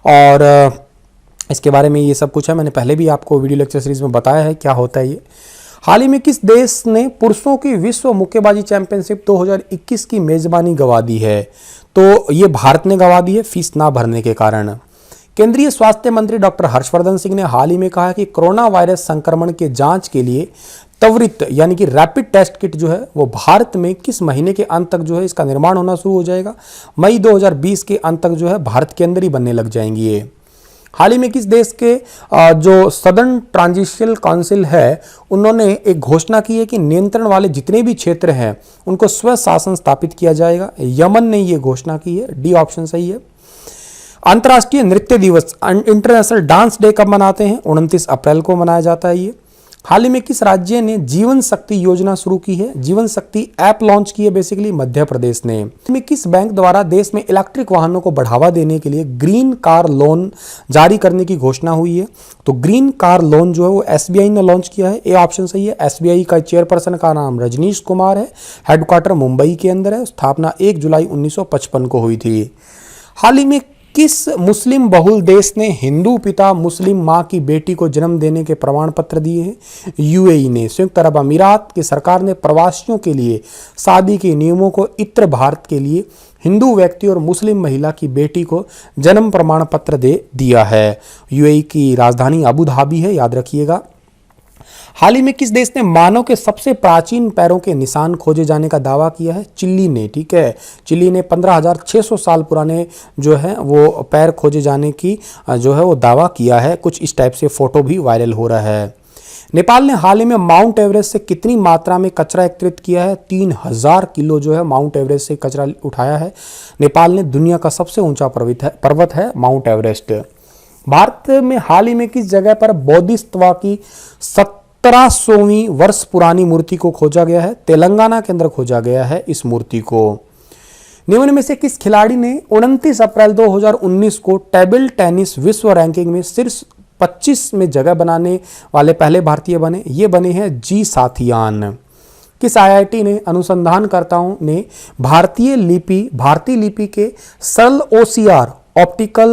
और इसके बारे में ये सब कुछ है, मैंने पहले भी आपको वीडियो लेक्चर सीरीज में बताया है क्या होता है ये। हाल ही में किस देश ने पुरुषों की विश्व मुक्केबाजी चैंपियनशिप 2021 की मेजबानी गंवा दी है? तो ये भारत ने गंवा दी है फीस ना भरने के कारण। केंद्रीय स्वास्थ्य मंत्री डॉक्टर हर्षवर्धन सिंह ने हाल ही में कहा कि कोरोना वायरस संक्रमण के जांच के लिए त्वरित यानी कि रैपिड टेस्ट किट जो है वो भारत में किस महीने के अंत तक जो है इसका निर्माण होना शुरू हो जाएगा? मई 2020 के अंत तक जो है भारत के अंदर ही बनने लग जाएंगी ये। हाल ही में किस देश के जो सदर्न ट्रांजिशनल काउंसिल है उन्होंने एक घोषणा की है कि नियंत्रण वाले जितने भी क्षेत्र हैं उनको स्वशासन स्थापित किया जाएगा? यमन ने ये घोषणा की है। डी ऑप्शन सही है। अंतर्राष्ट्रीय नृत्य दिवस इंटरनेशनल डांस डे कब मनाते हैं? 29 अप्रैल को मनाया जाता है ये। हाल ही में किस राज्य ने जीवन शक्ति योजना शुरू की है? जीवन शक्ति ऐप लॉन्च की है बेसिकली मध्य प्रदेश ने। में किस बैंक द्वारा देश में इलेक्ट्रिक वाहनों को बढ़ावा देने के लिए ग्रीन कार लोन जारी करने की घोषणा हुई है? तो ग्रीन कार लोन जो है वो एसबीआई ने लॉन्च किया है। ये ऑप्शन सही है। एसबीआई का चेयरपर्सन का नाम रजनीश कुमार है। हेडक्वार्टर मुंबई के अंदर है। स्थापना 1 जुलाई 1955 को हुई थी। हाल ही में किस मुस्लिम बहुल देश ने हिंदू पिता मुस्लिम मां की बेटी को जन्म देने के प्रमाण पत्र दिए हैं? यूएई ने। संयुक्त अरब अमीरात की सरकार ने प्रवासियों के लिए शादी के नियमों को इत्र भारत के लिए हिंदू व्यक्ति और मुस्लिम महिला की बेटी को जन्म प्रमाण पत्र दे दिया है। यूएई की राजधानी अबू धाबी है, याद रखिएगा। हाल ही में किस देश ने मानव के सबसे प्राचीन पैरों के निशान खोजे जाने का दावा किया है? चिली ने। ठीक है, चिली ने 15,600 साल पुराने जो है वो पैर खोजे जाने की जो है वो दावा किया है। कुछ इस टाइप से फोटो भी वायरल हो रहा है। नेपाल ने हाल ही में माउंट एवरेस्ट से कितनी मात्रा में कचरा एकत्रित किया है? 3000 किलो जो है माउंट एवरेस्ट से कचरा उठाया है। नेपाल ने दुनिया का सबसे ऊंचा पर्वत है माउंट एवरेस्ट। भारत में हाल ही में किस जगह पर बोधिसत्व की 1700वीं वर्ष पुरानी मूर्ति को खोजा गया है? तेलंगाना के अंदर खोजा गया है इस मूर्ति को। निम्न में से किस खिलाड़ी ने 29 अप्रैल 2019 को टेबल टेनिस विश्व रैंकिंग में शीर्ष 25 में जगह बनाने वाले पहले भारतीय बने? ये बने हैं जी साथियान। किस आईआईटी ने अनुसंधानकर्ताओं ने भारतीय लिपि के सरल ओसीआर ऑप्टिकल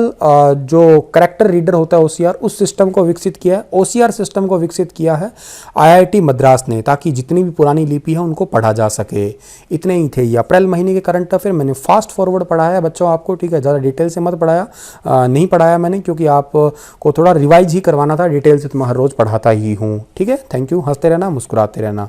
जो कैरेक्टर रीडर होता है ओसीआर उस सिस्टम को विकसित किया है? ओसीआर सिस्टम को विकसित किया है आईआईटी मद्रास ने, ताकि जितनी भी पुरानी लिपि है उनको पढ़ा जा सके। इतने ही थे ये अप्रैल महीने के करंट अफेयर। मैंने फास्ट फॉरवर्ड पढ़ाया है बच्चों आपको, ठीक है, ज़्यादा डिटेल से मत पढ़ाया, नहीं पढ़ाया मैंने, क्योंकि आपको थोड़ा रिवाइज ही करवाना था। डिटेल से तो मैं हर रोज़ पढ़ाता ही हूँ। ठीक है, थैंक यू। हंसते रहना, मुस्कुराते रहना।